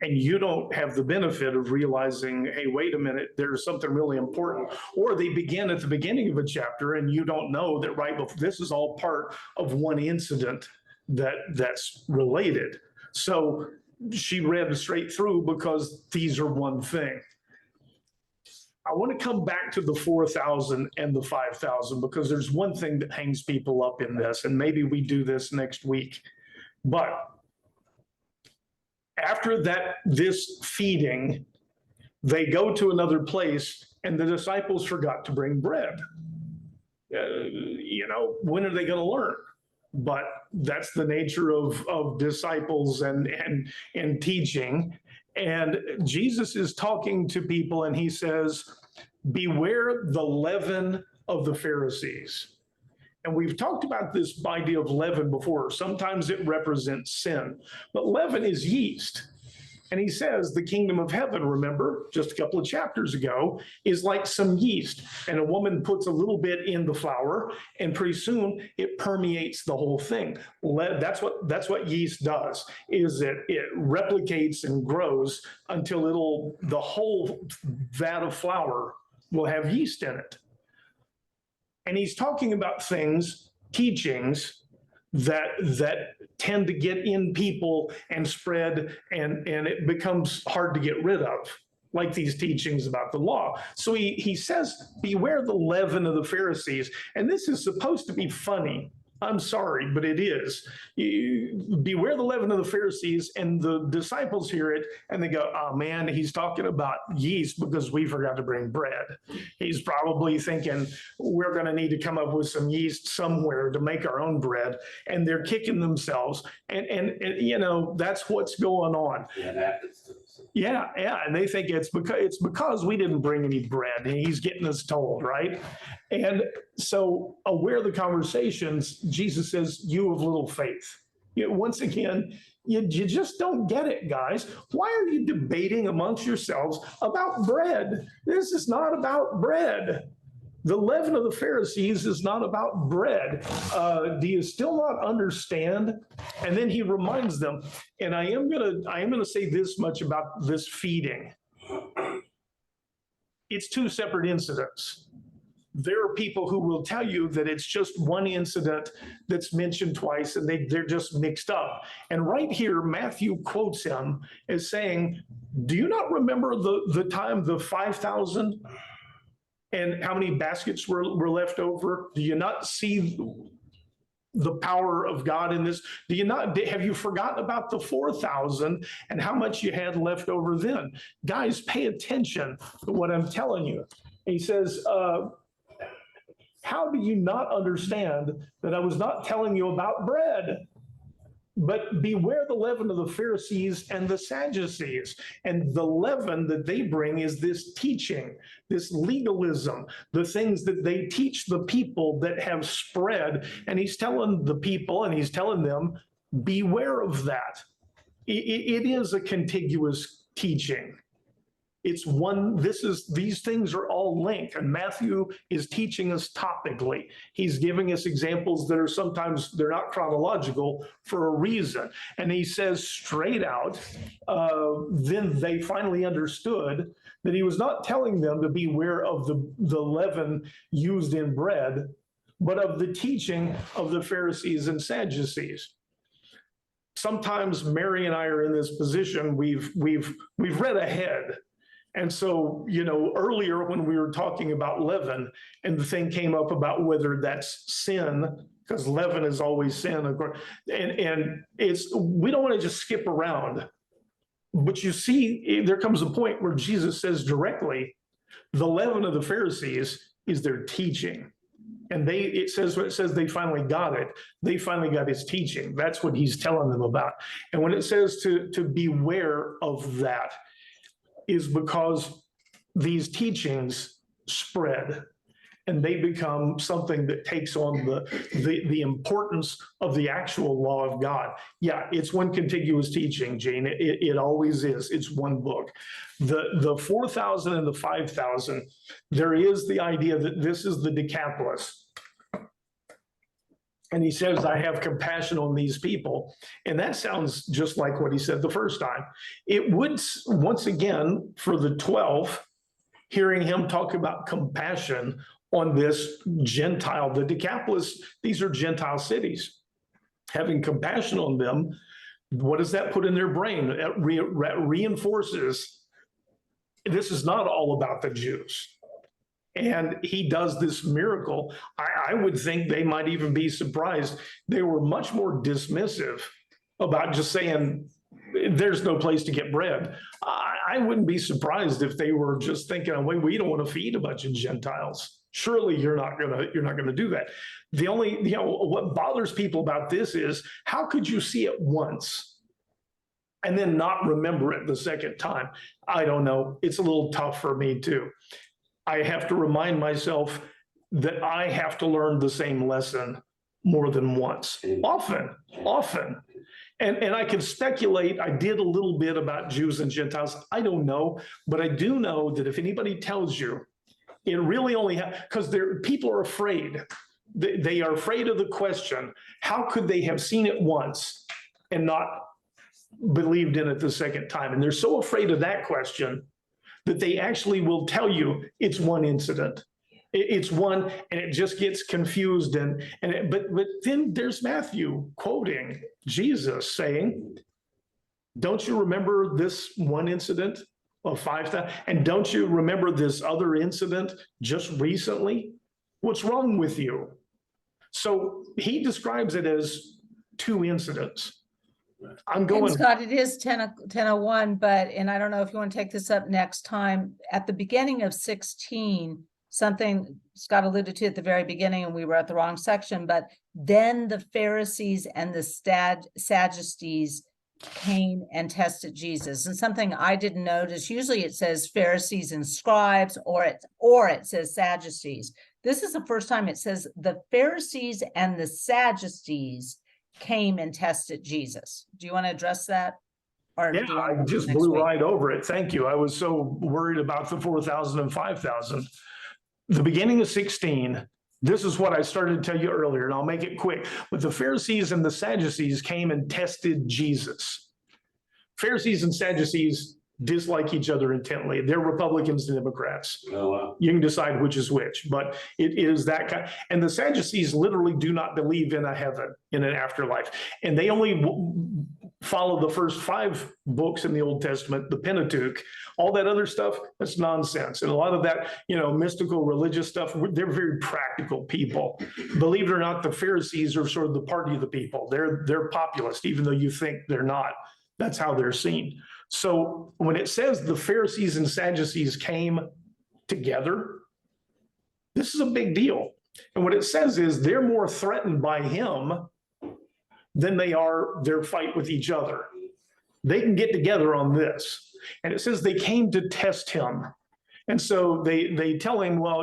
and you don't have the benefit of realizing, hey, wait a minute, there's something really important. Or they begin at the beginning of a chapter and you don't know that right before, this is all part of one incident that's related. So she read straight through because these are one thing. I want to come back to the 4,000 and the 5,000 because there's one thing that hangs people up in this, and maybe we do this next week. But after this feeding, they go to another place and the disciples forgot to bring bread. When are they going to learn? But that's the nature of disciples and teaching. And Jesus is talking to people and he says, beware the leaven of the Pharisees. And we've talked about this idea of leaven before. Sometimes it represents sin, but leaven is yeast. And he says the kingdom of heaven, remember, just a couple of chapters ago, is like some yeast. And a woman puts a little bit in the flour, and pretty soon it permeates the whole thing. That's what yeast does, is it replicates and grows until the whole vat of flour will have yeast in it. And he's talking about teachings that tend to get in people and spread, and it becomes hard to get rid of, like these teachings about the law. So he says, beware the leaven of the Pharisees. And this is supposed to be funny. I'm sorry, but it is. Beware the leaven of the Pharisees, and the disciples hear it and they go, oh man, he's talking about yeast because we forgot to bring bread. He's probably thinking we're going to need to come up with some yeast somewhere to make our own bread. And they're kicking themselves. And that's what's going on. Yeah. And they think it's because we didn't bring any bread, and he's getting us told, right? And so aware of the conversations, Jesus says, you of little faith. Once again, you just don't get it, guys. Why are you debating amongst yourselves about bread? This is not about bread. The leaven of the Pharisees is not about bread. Do you still not understand? And then he reminds them, and I am gonna say this much about this feeding. It's two separate incidents. There are people who will tell you that it's just one incident that's mentioned twice, and they're just mixed up. And right here, Matthew quotes him as saying, do you not remember the time the 5,000 and how many baskets were left over? Do you not see the power of God in this? Have you forgotten about the 4,000 and how much you had left over then? Guys, pay attention to what I'm telling you. He says, how do you not understand that I was not telling you about bread? But beware the leaven of the Pharisees and the Sadducees. And the leaven that they bring is this teaching, this legalism, the things that they teach the people that have spread. And he's telling the people, and he's telling them, beware of that. It is a contiguous teaching. It's one, these things are all linked, and Matthew is teaching us topically. He's giving us examples that are sometimes, they're not chronological for a reason. And he says straight out, then they finally understood that he was not telling them to beware of the leaven used in bread, but of the teaching of the Pharisees and Sadducees. Sometimes Mary and I are in this position, we've read ahead. And so, earlier when we were talking about leaven, and the thing came up about whether that's sin, because leaven is always sin, of course, and we don't want to just skip around. But you see, there comes a point where Jesus says directly, the leaven of the Pharisees is their teaching. And it says they finally got it. They finally got his teaching. That's what he's telling them about. And when it says to beware of that, is because these teachings spread and they become something that takes on the importance of the actual law of God. Yeah, it's one contiguous teaching, Gene. It always is. It's one book. The 4,000 and the 5,000, there is the idea that this is the Decapolis. And he says, I have compassion on these people. And that sounds just like what he said the first time. It would, once again, for the 12, hearing him talk about compassion on this Gentile, the Decapolis, these are Gentile cities. Having compassion on them, what does that put in their brain? It reinforces this is not all about the Jews. And he does this miracle. I would think they might even be surprised. They were much more dismissive about just saying, there's no place to get bread. I wouldn't be surprised if they were just thinking, wait, we don't want to feed a bunch of Gentiles. Surely you're not gonna do that. The only, what bothers people about this is, how could you see it once and then not remember it the second time? I don't know. It's a little tough for me too. I have to remind myself that I have to learn the same lesson more than once, often. And I can speculate. I did a little bit about Jews and Gentiles. I don't know, but I do know that if anybody tells you, it really only because people are afraid. They are afraid of the question, how could they have seen it once and not believed in it the second time? And they're so afraid of that question that they actually will tell you it's one incident. It's one, and it just gets confused. But then there's Matthew quoting Jesus saying, don't you remember this one incident of 5,000? And don't you remember this other incident just recently? What's wrong with you? So he describes it as two incidents. I'm And going, Scott, it is 10:01, and I don't know if you want to take this up next time. At the beginning of 16, something Scott alluded to at the very beginning, and we were at the wrong section, but then the Pharisees and the Sadducees came and tested Jesus. And something I didn't notice, usually it says Pharisees and scribes, or it says Sadducees. This is the first time it says the Pharisees and the Sadducees came and tested Jesus. Do you want to address that? Or do you yeah, want I to just next blew week? right over it. Thank you. I was so worried about the 4,000 and 5,000. The beginning of 16, this is what I started to tell you earlier, and I'll make it quick. But the Pharisees and the Sadducees came and tested Jesus. Pharisees and Sadducees dislike each other intently. They're Republicans and Democrats. Oh, wow. You can decide which is which, but it is that kind. And the Sadducees literally do not believe in a heaven, in an afterlife. And they only follow the first 5 books in the Old Testament, the Pentateuch. All that other stuff, that's nonsense. And a lot of that, mystical religious stuff, they're very practical people. Believe it or not, the Pharisees are sort of the party of the people. They're populist, even though you think they're not. That's how they're seen. So when it says the Pharisees and Sadducees came together, this is a big deal. And what it says is they're more threatened by him than they are their fight with each other. They can get together on this. And it says they came to test him. And so they tell him, well,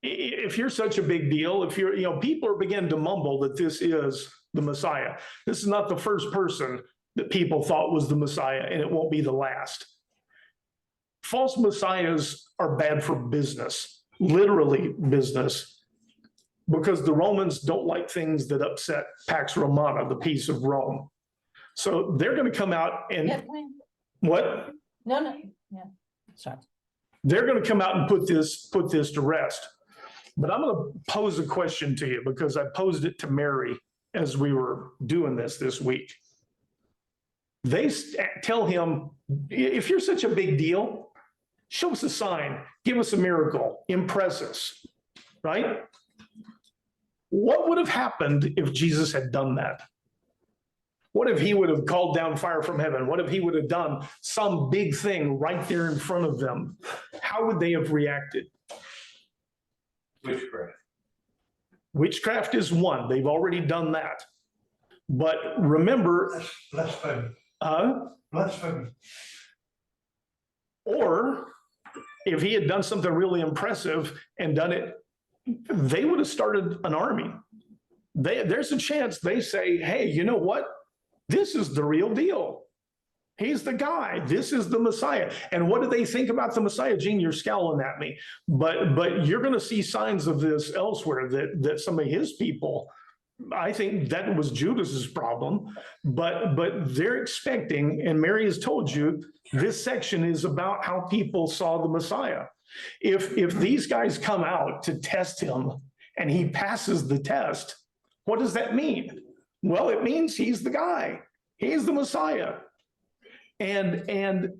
if you're such a big deal, if you're, people are beginning to mumble that this is the Messiah. This is not the first person that people thought was the Messiah, and it won't be the last. False messiahs are bad for business, literally business, because the Romans don't like things that upset Pax Romana, the peace of Rome. So they're going to come out and Yeah, Wayne. what? No, yeah, sorry. They're going to come out and put this to rest. But I'm going to pose a question to you because I posed it to Mary as we were doing this week. They tell him, if you're such a big deal, show us a sign, give us a miracle, impress us, right? What would have happened if Jesus had done that? What if he would have called down fire from heaven? What if he would have done some big thing right there in front of them? How would they have reacted? Witchcraft. Witchcraft is one. They've already done that. But remember, That's blasphemy, uh, blasphemy. or if he had done something really impressive and done it, they would have started an army. There's a chance they say, hey, you know what? This is the real deal. He's the guy. This is the Messiah. And what do they think about the Messiah? Gene, you're scowling at me. But you're going to see signs of this elsewhere, that some of his people, I think that was Judas's problem, but they're expecting, and Mary has told you, this section is about how people saw the Messiah. If these guys come out to test him and he passes the test, what does that mean? Well, it means he's the guy. He's the Messiah. And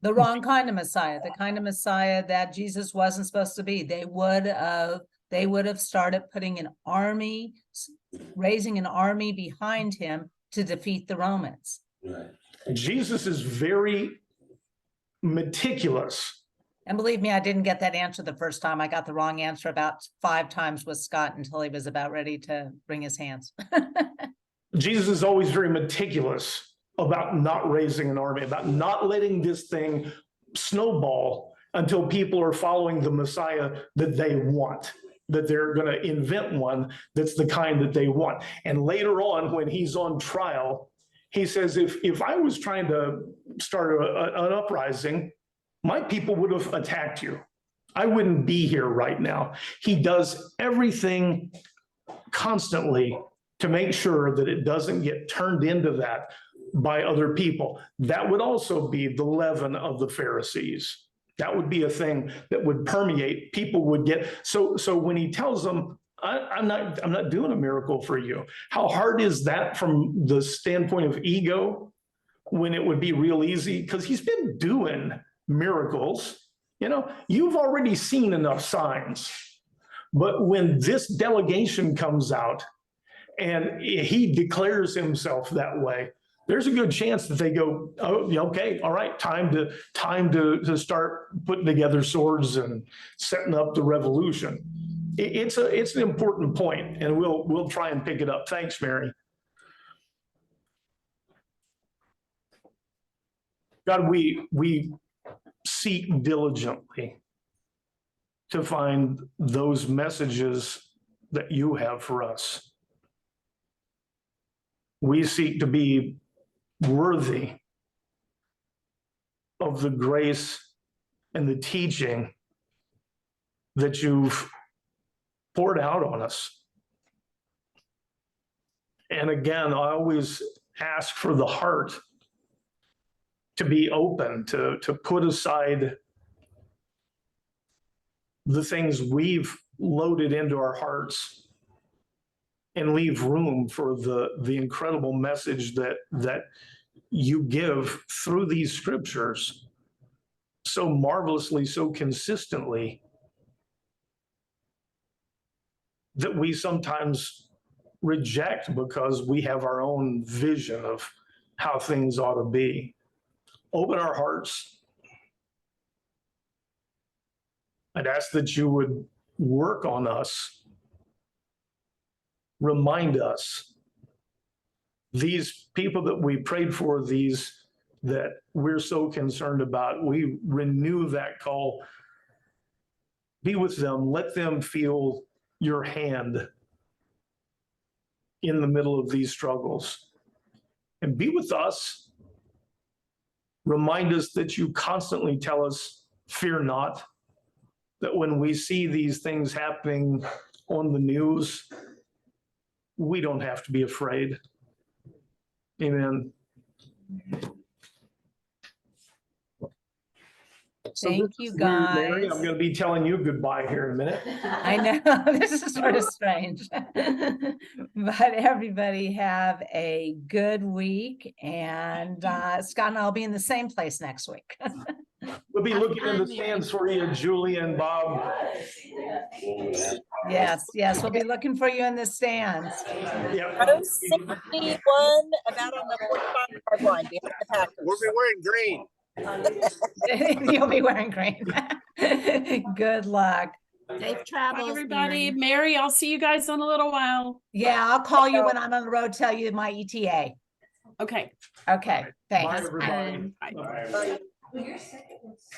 The wrong kind of Messiah, the kind of Messiah that Jesus wasn't supposed to be. They would have started putting an army, raising an army behind him to defeat the Romans. Right. Jesus is very meticulous. And believe me, I didn't get that answer the first time. I got the wrong answer about 5 times with Scott until he was about ready to bring his hands. Jesus is always very meticulous about not raising an army, about not letting this thing snowball until people are following the Messiah that they want, that they're going to invent one that's the kind that they want. And later on, when he's on trial, he says, if I was trying to start an uprising, my people would have attacked you. I wouldn't be here right now. He does everything constantly to make sure that it doesn't get turned into that by other people. That would also be the leaven of the Pharisees. That would be a thing that would permeate. People would get, so when he tells them, I'm not doing a miracle for you. How hard is that from the standpoint of ego, when it would be real easy? Because he's been doing miracles. You know, you've already seen enough signs. But when this delegation comes out and he declares himself that way, there's a good chance that they go, oh, okay, all right, time to start putting together swords and setting up the revolution. It's an important point, and we'll try and pick it up. Thanks, Mary. God, we seek diligently to find those messages that you have for us. We seek to be worthy of the grace and the teaching that you've poured out on us. And again, I always ask for the heart to be open, to put aside the things we've loaded into our hearts and leave room for the incredible message that you give through these scriptures so marvelously, so consistently, that we sometimes reject because we have our own vision of how things ought to be. Open our hearts. I'd ask that you would work on us. Remind us, these people that we prayed for, these that we're so concerned about, we renew that call. Be with them. Let them feel your hand in the middle of these struggles. And be with us. Remind us that you constantly tell us, fear not, that when we see these things happening on the news, we don't have to be afraid. Amen. Thank you, Mary, guys. I'm going to be telling you goodbye here in a minute. I know, this is sort of strange. But everybody have a good week, and Scott and I'll be in the same place next week. We'll be looking in the stands for you, Julie and Bob. Yes, we'll be looking for you in the stands. Yep. Row 61, about on the 45-yard line behind the Packers. We'll be wearing green. You'll be wearing green. Good luck. Safe Bye, travels, everybody. Mary. Mary, I'll see you guys in a little while. Yeah, I'll call you when I'm on the road, tell you my ETA. Okay. Okay, thanks. Bye, everybody. Fine. Bye. Bye. Well, your second one's-